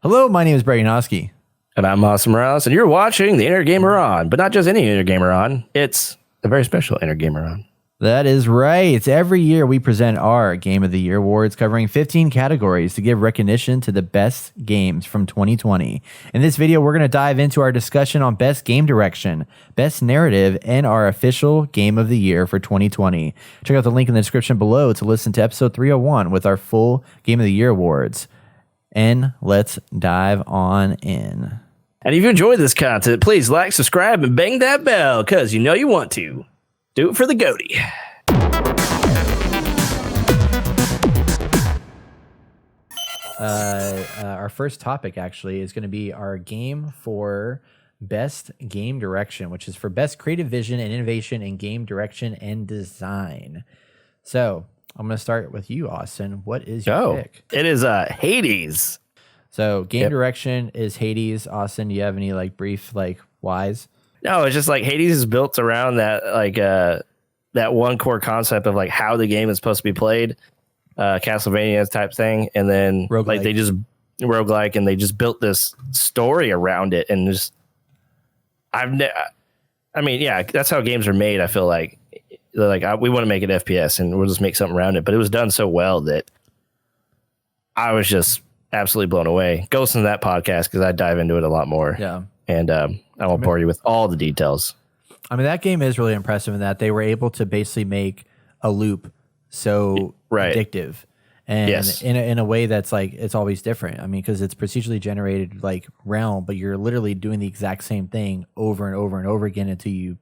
Hello, my name is Brady Noski. And I'm Austin Morales, and you're watching the Inner Gamer On, but not just any Inner Gamer On. It's a very special Inner Gamer On. That is right. Every year we present our Game of the Year awards covering 15 categories to give recognition to the best games from 2020. In this video, we're going to dive into our discussion on best game direction, best narrative, and our official Game of the Year for 2020. Check out the link in the description below to listen to episode 301 with our full Game of the Year awards. And let's dive on in. And if you enjoyed this content, please like, subscribe, and bang that bell, because you know you want to. Do it for the GOTY. Our first topic actually is going to be our game for best game direction, which is for best creative vision and innovation in game direction and design. So I'm going to start with you, Austin. What is your pick? It is Hades. So game direction is Hades. Austin, do you have any brief whys? No, it's just Hades is built around that that one core concept of how the game is supposed to be played, Castlevania type thing, and then roguelike. They just roguelike, and they just built this story around it, and just that's how games are made. I feel like we want to make an FPS, and we'll just make something around it, but it was done so well that I was just absolutely blown away. Go listen to that podcast because I dive into it a lot more. Yeah. And I won't bore you with all the details. I mean, that game is really impressive in that they were able to basically make a loop so addictive. And in a way that's it's always different. I mean, because it's procedurally generated realm, but you're literally doing the exact same thing over and over and over again until you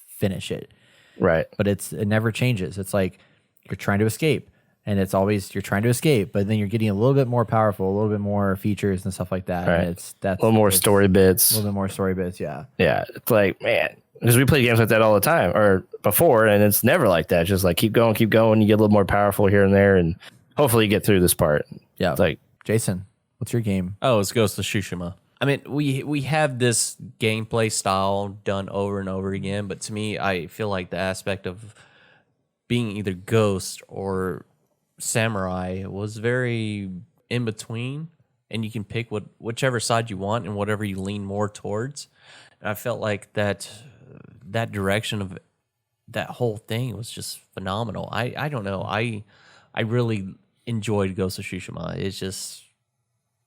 finish it. Right. But it never changes. It's like you're trying to escape. And it's always you're trying to escape, but then you're getting a little bit more powerful, a little bit more features and stuff like that. Right. And that's a little more story bits. A little bit more story bits, yeah. Yeah. It's man, because we play games like that all the time or before, and it's never like that. It's just keep going. You get a little more powerful here and there, and hopefully you get through this part. Yeah. It's Jason, what's your game? Oh, it's Ghost of Tsushima. I mean, we have this gameplay style done over and over again, but to me, I feel like the aspect of being either Ghost or Samurai was very in between, and you can pick whichever side you want and whatever you lean more towards. And I felt like that direction of that whole thing was just phenomenal. I don't know. I really enjoyed Ghost of Tsushima.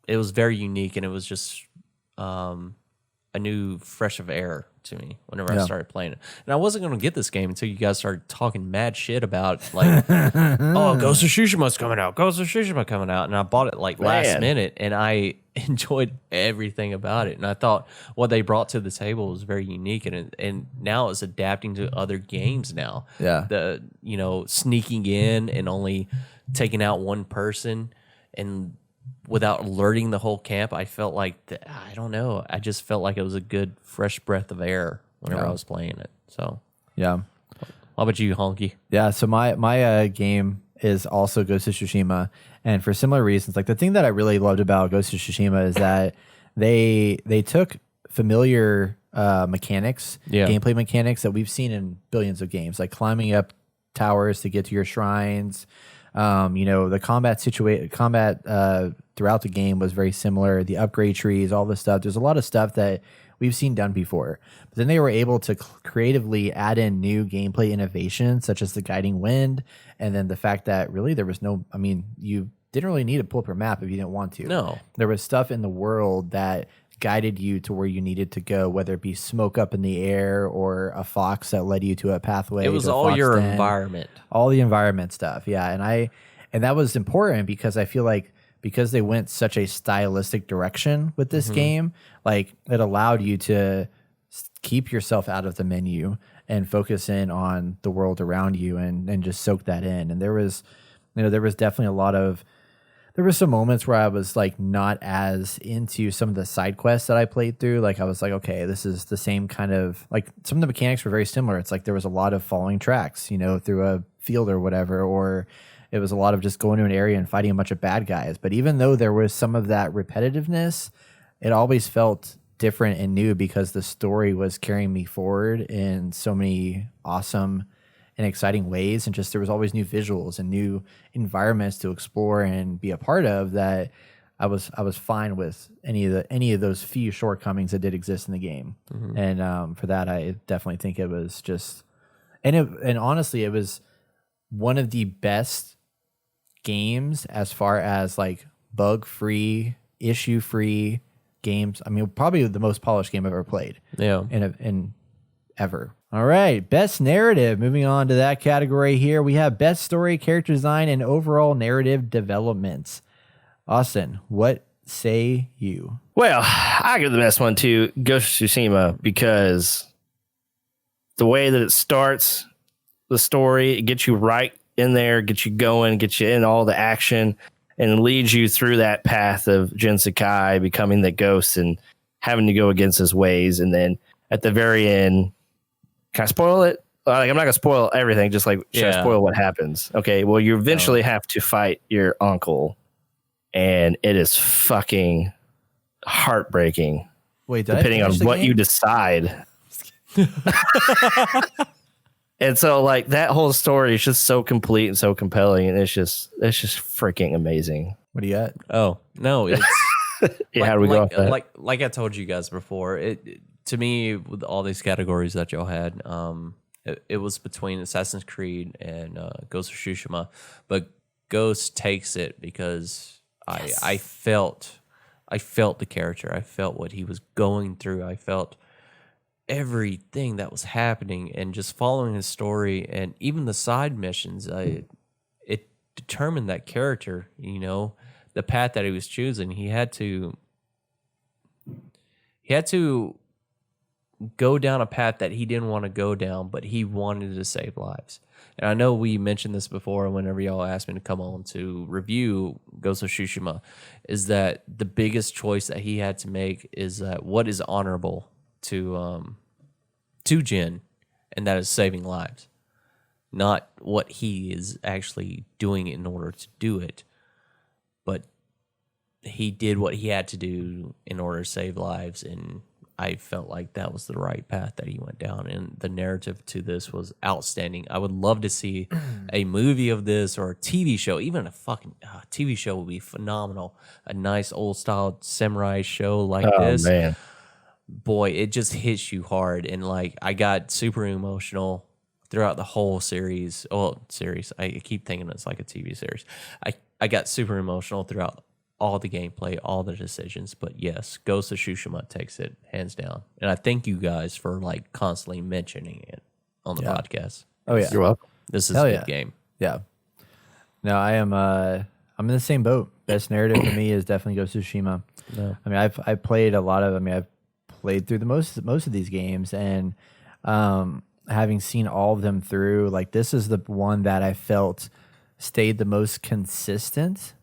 It was very unique, and it was just a new fresh of air to me whenever I started playing it. And I wasn't going to get this game until you guys started talking mad shit about oh, Ghost of Tsushima's coming out. Ghost of Tsushima coming out. And I bought it last minute, and I enjoyed everything about it. And I thought what they brought to the table was very unique, and now it's adapting to other games now. Yeah. The sneaking in and only taking out one person and without alerting the whole camp. I felt I don't know. I just felt like it was a good fresh breath of air whenever I was playing it. So yeah. How about you, Honky? Yeah. So my game is also Ghost of Tsushima, and for similar reasons. The thing that I really loved about Ghost of Tsushima is that they took familiar mechanics, gameplay mechanics that we've seen in billions of games, like climbing up towers to get to your shrines. The combat throughout the game was very similar. The upgrade trees, all this stuff. There's a lot of stuff that we've seen done before. But then they were able to creatively add in new gameplay innovations, such as the guiding wind, and then the fact that really there was no. I mean, you didn't really need to pull up your map if you didn't want to. No, there was stuff in the world that guided you to where you needed to go, whether it be smoke up in the air or a fox that led you to a pathway. It was all your environment, all the environment stuff. Yeah, and that was important because I feel like because they went such a stylistic direction with this game, it allowed you to keep yourself out of the menu and focus in on the world around you and just soak that in. And there was definitely a lot of. There were some moments where I was not as into some of the side quests that I played through. I was okay, this is the same kind of some of the mechanics were very similar. It's there was a lot of following tracks, through a field or whatever, or it was a lot of just going to an area and fighting a bunch of bad guys. But even though there was some of that repetitiveness, it always felt different and new because the story was carrying me forward in so many awesome in exciting ways, and just there was always new visuals and new environments to explore and be a part of that I was fine with any of those few shortcomings that did exist in the game, and for that I definitely think it was just, and honestly it was one of the best games as far as like bug free, issue free games. I mean, probably the most polished game I've ever played. Yeah. In ever. All right, best narrative. Moving on to that category here, we have best story, character design, and overall narrative development. Austin, what say you? Well, I give the best one to Ghost of Tsushima because the way that it starts, the story, it gets you right in there, gets you going, gets you in all the action, and leads you through that path of Jin Sakai becoming the ghost and having to go against his ways. And then at the very end, can I spoil it? Like, I'm not going to spoil everything, just like, should I spoil what happens? Okay, well, you eventually have to fight your uncle, and it is fucking heartbreaking. Wait, depending on what you decide. And so, like, that whole story is just so complete and so compelling, and it's just freaking amazing. What do you got? Oh no, it's Yeah, how do we go off that? Like I told you guys before, to me, with all these categories that y'all had, it was between Assassin's Creed and Ghost of Tsushima, but Ghost takes it because I felt the character, I felt what he was going through, I felt everything that was happening, and just following his story, and even the side missions, it determined that character, you know, the path that he was choosing. He had to go down a path that he didn't want to go down, but he wanted to save lives. And I know we mentioned this before whenever y'all asked me to come on to review Ghost of Tsushima, is that the biggest choice that he had to make is that what is honorable to Jin, and that is saving lives, not what he is actually doing in order to do it, but he did what he had to do in order to save lives, and I felt like that was the right path that he went down, and the narrative to this was outstanding. I would love to see a movie of this or a TV show. Even a fucking TV show would be phenomenal. A nice old style samurai show like this. Man. Boy, it just hits you hard, and like I got super emotional throughout the whole series. I keep thinking it's like a TV series. I got super emotional throughout all the gameplay, all the decisions. But yes, Ghost of Tsushima takes it hands down, and I thank you guys for like constantly mentioning it on the podcast. Oh yeah, You're welcome. This is a good game. Yeah. No, I am. I'm in the same boat. Best narrative for me is definitely Ghost of Tsushima. No. I mean, I've played a lot of. I mean, I've played through the most of these games, and having seen all of them through, like this is the one that I felt stayed the most consistent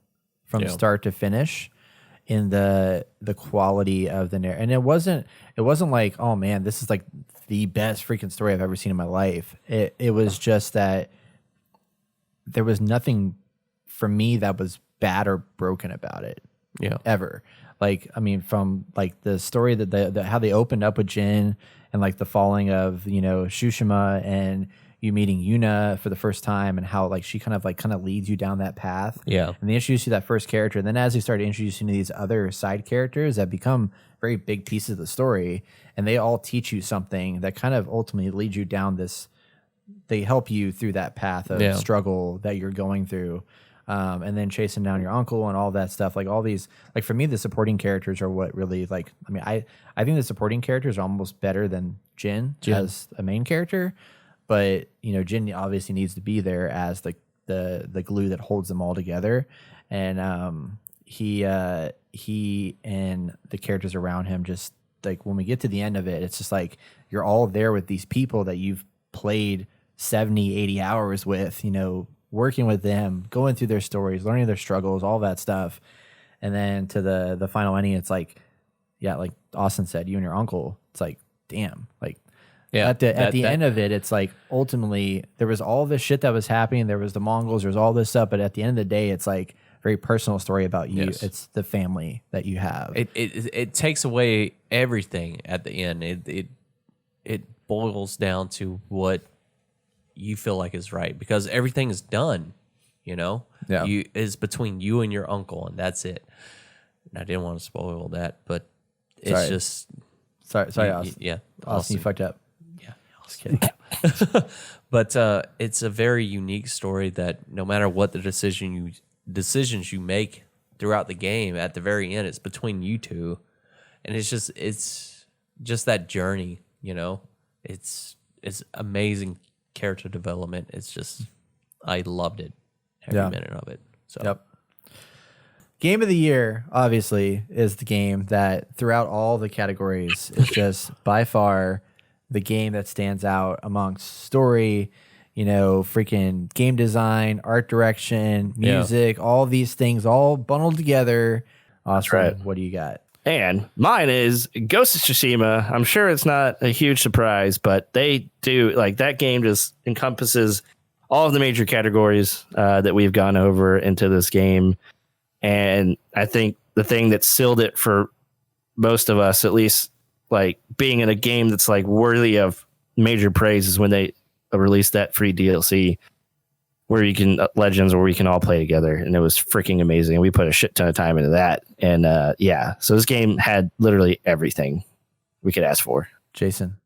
from start to finish in the quality of the narrative. And it wasn't like, oh man, this is like the best freaking story I've ever seen in my life. It was just that there was nothing for me that was bad or broken about it. Yeah. Ever. Like, I mean, from like the story that how they opened up with Jin, and like the falling of, you know, Tsushima, and you meeting Yuna for the first time, and how like she kind of leads you down that path. Yeah. And they introduce you to that first character. And then as they started introducing you to these other side characters that become very big pieces of the story, and they all teach you something that kind of ultimately leads you down this, they help you through that path of struggle that you're going through. And then chasing down your uncle and all that stuff. Like all these, like for me, the supporting characters are what really like, I mean, I think the supporting characters are almost better than Jin as a main character. But, you know, Jin obviously needs to be there as the glue that holds them all together. And he and the characters around him, just like when we get to the end of it, it's just like you're all there with these people that you've played 70, 80 hours with, you know, working with them, going through their stories, learning their struggles, all that stuff. And then to the final ending, it's like, yeah, like Austin said, you and your uncle, it's like, damn, like, yeah, at the end of it, it's like ultimately there was all this shit that was happening. There was the Mongols, there's all this stuff, but at the end of the day, it's like a very personal story about you. Yes. It's the family that you have. It takes away everything at the end. It boils down to what you feel like is right, because everything is done, you know. Yeah. It's between you and your uncle, and that's it. and I didn't want to spoil that, but it's Sorry. just Sorry, Austin. yeah, Austin, you fucked up. yeah. Just kidding. But it's a very unique story that no matter what the decisions you make throughout the game, at the very end, it's between you two, and it's just that journey. It's amazing character development. It's just I loved it every minute of it. So Yep. Game of the year, obviously, is the game that throughout all the categories is just by far the game that stands out amongst story, freaking game design, art direction, music, all these things all bundled together. Awesome. right. What do you got? And mine is Ghost of Tsushima. I'm sure it's not a huge surprise, but they do that game just encompasses all of the major categories that we've gone over into this game. And I think the thing that sealed it for most of us, at least being in a game that's worthy of major praise, is when they released that free DLC where you can Legends, where we can all play together, and it was freaking amazing. We put a shit ton of time into that, and so this game had literally everything we could ask for. Jason,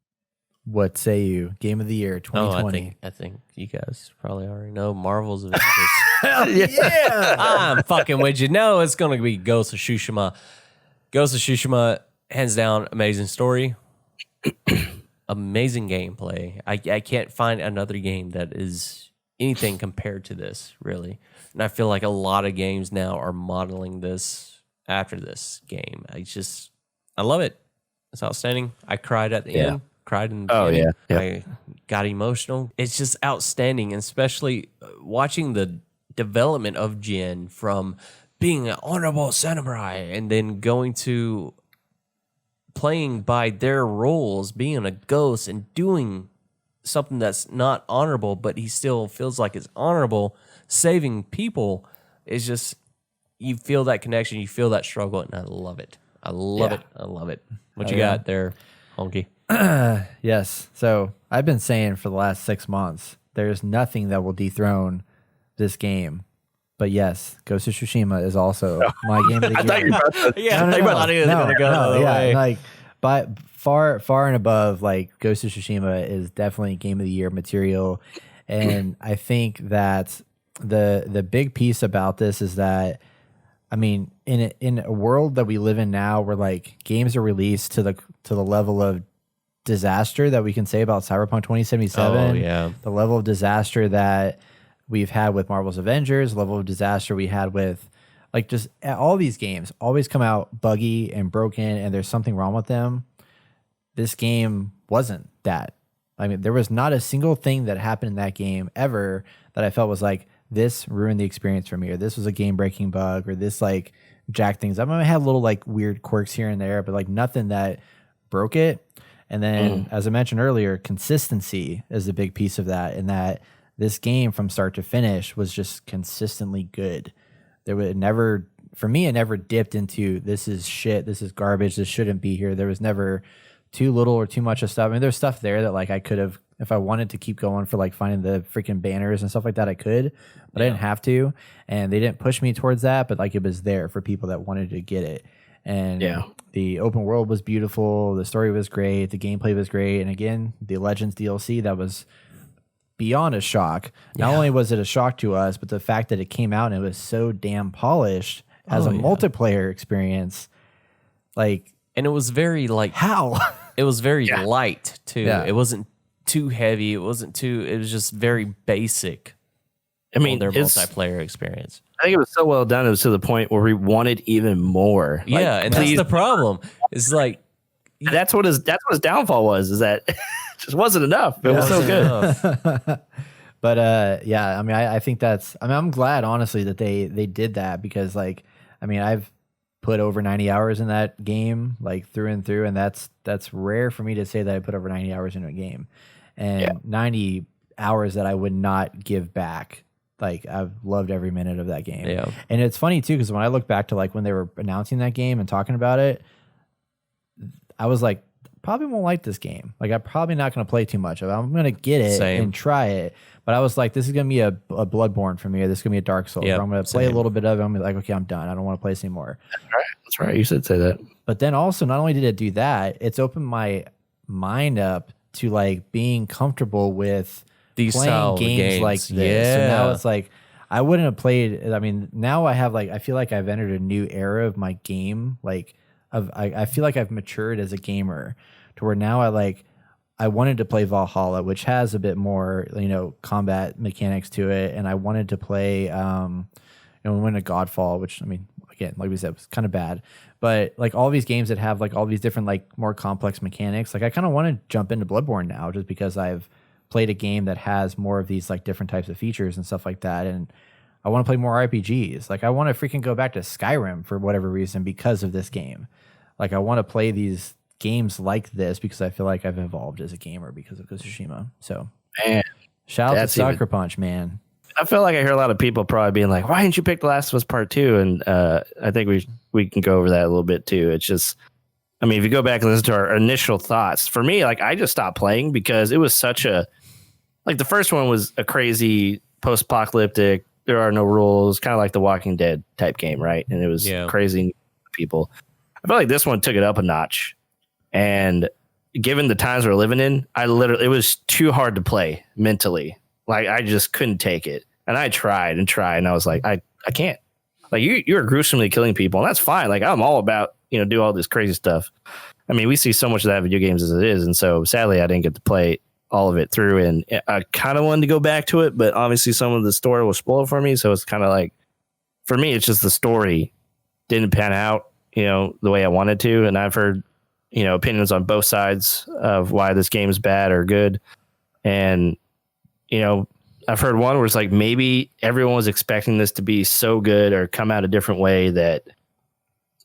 what say you? Game of the year 2020. I think you guys probably already know Marvel's Avengers. Yeah. I'm fucking with you. No, it's going to be Ghost of Tsushima. Ghost of Tsushima, hands down, amazing story. Amazing gameplay. I can't find another game that is anything compared to this, really. And I feel like a lot of games now are modeling this after this game. I love it. It's outstanding. I cried at the end. Cried in the beginning. Yeah. I got emotional. It's just outstanding, and especially watching the development of Jin from being an honorable samurai and then going to playing by their rules, being a ghost and doing something that's not honorable, but he still feels like it's honorable, saving people. Is just, you feel that connection, you feel that struggle, and I love it. I love it. What you got there, Honky? Yes. So I've been saying for the last 6 months, there's nothing that will dethrone this game. But yes, Ghost of Tsushima is also my game of the year. I thought you were about to, But far and above, Ghost of Tsushima is definitely game of the year material. And I think that the big piece about this is that, I mean, in a world that we live in now, where games are released to the level of disaster that we can say about Cyberpunk 2077. Oh, yeah. The level of disaster that we've had with Marvel's Avengers, the level of disaster we had with just all these games always come out buggy and broken and there's something wrong with them. This game wasn't that. I mean, there was not a single thing that happened in that game ever that I felt was this ruined the experience for me, or this was a game breaking bug, or this jacked things up. I mean, I had little weird quirks here and there, but nothing that broke it. And then, as I mentioned earlier, consistency is a big piece of that, in that this game from start to finish was just consistently good. There would never, for me, it never dipped into this is shit, this is garbage, this shouldn't be here. There was never too little or too much of stuff. I mean, there's stuff there that I could have, if I wanted to keep going for finding the freaking banners and stuff like that, I could, but I didn't have to. And they didn't push me towards that, but it was there for people that wanted to get it. And the open world was beautiful. The story was great. The gameplay was great. And again, the Legends DLC, that was beyond a shock. Not only was it a shock to us, but the fact that it came out and it was so damn polished as a multiplayer experience, and it was very how? It was very light too. Yeah. It wasn't too heavy. It was just very basic. I mean, their multiplayer experience. I think it was so well done. It was to the point where we wanted even more. Yeah, and that's the problem. It's that's what his downfall was. Is that it just wasn't enough. It was so good. But I mean, I think I'm glad honestly that they did that, because I've put over 90 hours in that game, through and through, and that's rare for me to say that I put over 90 hours into a game, and 90 hours that I would not give back. I've loved every minute of that game. Yeah. And it's funny too, because when I look back to when they were announcing that game and talking about it, I was probably won't like this game. Like, I'm probably not going to play too much of it. I'm going to get it and try it. But I was like, this is going to be a Bloodborne for me, or this is going to be a Dark Souls. Where I'm going to play a little bit of it. I'm going to be like, okay, I'm done. I don't want to play this anymore. That's right. You should say that. But then also, not only did it do that, it's opened my mind up to like being comfortable with these playing games like this. Yeah. So now it's like, I wouldn't have played. I mean, now I have like, I feel like I've entered a new era of my game. Like, I feel like I've matured as a gamer to where now I wanted to play Valhalla, which has a bit more, combat mechanics to it. And I wanted to play, we went to Godfall, which, I mean, again, like we said, was kind of bad. But like all these games that have like all these different, like more complex mechanics, like I kind of want to jump into Bloodborne now just because I've played a game that has more of these like different types of features and stuff like that. And I want to play more RPGs. Like I want to freaking go back to Skyrim for whatever reason because of this game. Like I want to play these games like this because I feel like I've evolved as a gamer because of Ghost of Tsushima. So, man, shout out to Sucker Punch, man. I feel like I hear a lot of people probably being like, "Why didn't you pick The Last of Us Part 2?" And I think we can go over that a little bit too. It's just, I mean, if you go back and listen to our initial thoughts, for me, like I just stopped playing because it was such a, like the first one was a crazy post-apocalyptic, there are no rules, kind of like the Walking Dead type game, right? And it was crazy people. I feel like this one took it up a notch. And given the times we're living in, it was too hard to play mentally. Like I just couldn't take it. And I tried, and I was like, I can't. Like you're gruesomely killing people, and that's fine. Like I'm all about, do all this crazy stuff. I mean, we see so much of that in video games as it is. And so sadly I didn't get to play all of it through, and I kind of wanted to go back to it, but obviously some of the story was spoiled for me. So it's kind of like, for me, it's just the story didn't pan out, the way I wanted to. And I've heard, opinions on both sides of why this game is bad or good. And, I've heard one where it's like, maybe everyone was expecting this to be so good or come out a different way that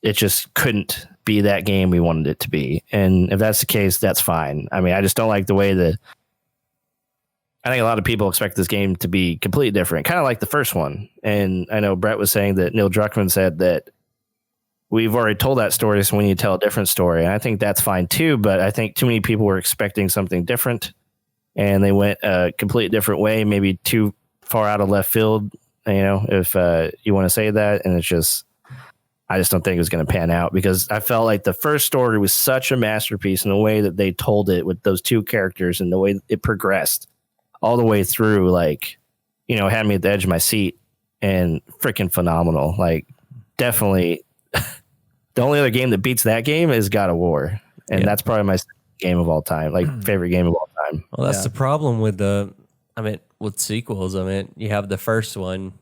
it just couldn't be that game we wanted it to be. And if that's the case, that's fine. I mean, I just don't like the way that I think a lot of people expect this game to be completely different, kind of like the first one. And I know Brett was saying that Neil Druckmann said that we've already told that story, so we need to tell a different story. And I think that's fine too, but I think too many people were expecting something different and they went a completely different way, maybe too far out of left field, if you want to say that. And it's just, I just don't think it was going to pan out because I felt like the first story was such a masterpiece in the way that they told it with those two characters and the way it progressed all the way through, like, had me at the edge of my seat and freaking phenomenal. Like definitely the only other game that beats that game is God of War. And that's probably my game of all time, like favorite game of all time. Well, that's the problem with with sequels. I mean, you have the first one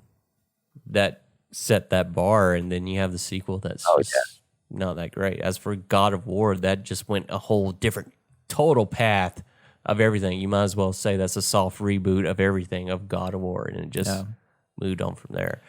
that set that bar, and then you have the sequel that's not that great. As for God of War, that just went a whole different total path of everything. You might as well say that's a soft reboot of everything of God of War, and it just moved on from there.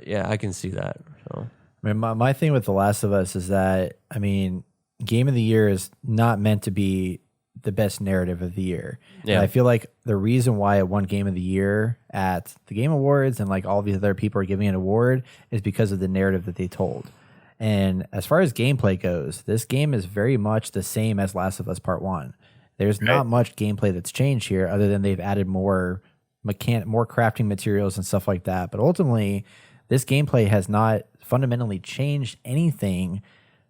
Yeah, I can see that. So. I mean, my thing with The Last of Us is that, I mean, Game of the Year is not meant to be the best narrative of the year. Yeah. And I feel like the reason why it won Game of the Year at the Game Awards and like all these other people are giving it an award is because of the narrative that they told. And as far as gameplay goes, this game is very much the same as Last of Us Part 1. There's not much gameplay that's changed here other than they've added more crafting materials and stuff like that. But ultimately, this gameplay has not fundamentally changed anything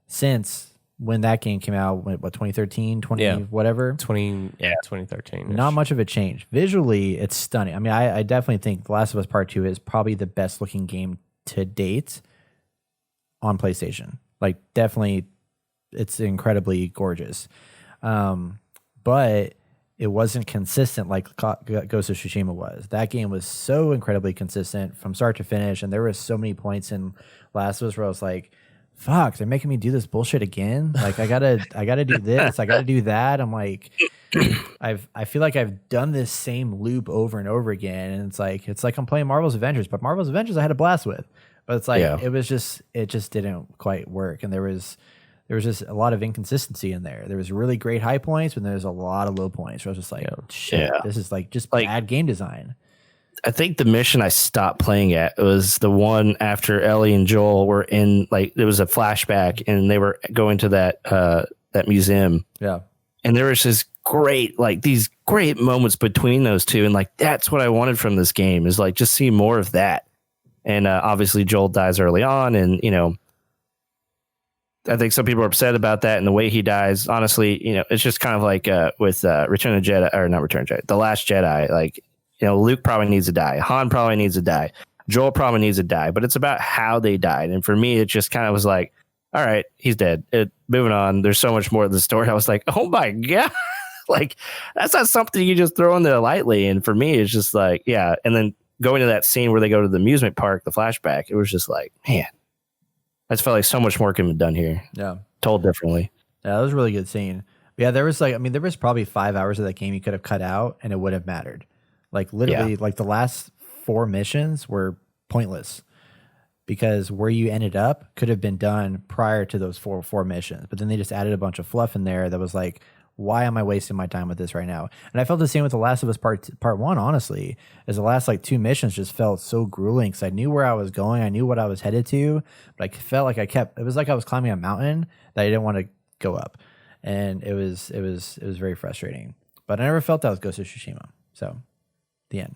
since when that game came out, what, 2013, whatever? 2013. Not much of a change. Visually, it's stunning. I mean, I definitely think The Last of Us Part 2 is probably the best looking game to date on PlayStation. Like, definitely, it's incredibly gorgeous. But it wasn't consistent like Ghost of Tsushima was. That game was so incredibly consistent from start to finish, and there were so many points in Last of Us where I was like, fuck, they're making me do this bullshit again. Like I gotta do this, I gotta do that. I'm like, I feel like I've done this same loop over and over again, and it's like I'm playing Marvel's Avengers, but Marvel's Avengers I had a blast with. But it's like it just didn't quite work, and there was just a lot of inconsistency in there. There was really great high points, but there's a lot of low points. Where I was just like, shit, this is like just bad game design. I think the mission I stopped playing at was the one after Ellie and Joel were in, like, there was a flashback and they were going to that museum. Yeah. And there was this great, like these great moments between those two. And like, that's what I wanted from this game is like, just see more of that. And obviously Joel dies early on. And, you know, I think some people are upset about that and the way he dies. Honestly, you know, it's just kind of like with Return of the Jedi, or not Return of the Jedi, The Last Jedi. Like, you know, Luke probably needs to die. Han probably needs to die. Joel probably needs to die. But it's about how they died. And for me, it just kind of was like, all right, he's dead. Moving on. There's so much more to the story. I was like, oh my God. Like, that's not something you just throw in there lightly. And for me, it's just like, yeah. And then going to that scene where they go to the amusement park, the flashback, it was just like, man, I just felt like so much more could have been done here. Yeah. Told differently. Yeah, that was a really good scene. But yeah, there was like, I mean, there was probably 5 hours of that game you could have cut out and it would have mattered. Like literally, like the last 4 missions were pointless because where you ended up could have been done prior to those four missions. But then they just added a bunch of fluff in there that was like, why am I wasting my time with this right now? And I felt the same with The Last of Us Part 1, honestly, is the last like 2 missions just felt so grueling because I knew where I was going. I knew what I was headed to, but I felt like it was like I was climbing a mountain that I didn't want to go up. And it was very frustrating, but I never felt that with Ghost of Tsushima. So the end.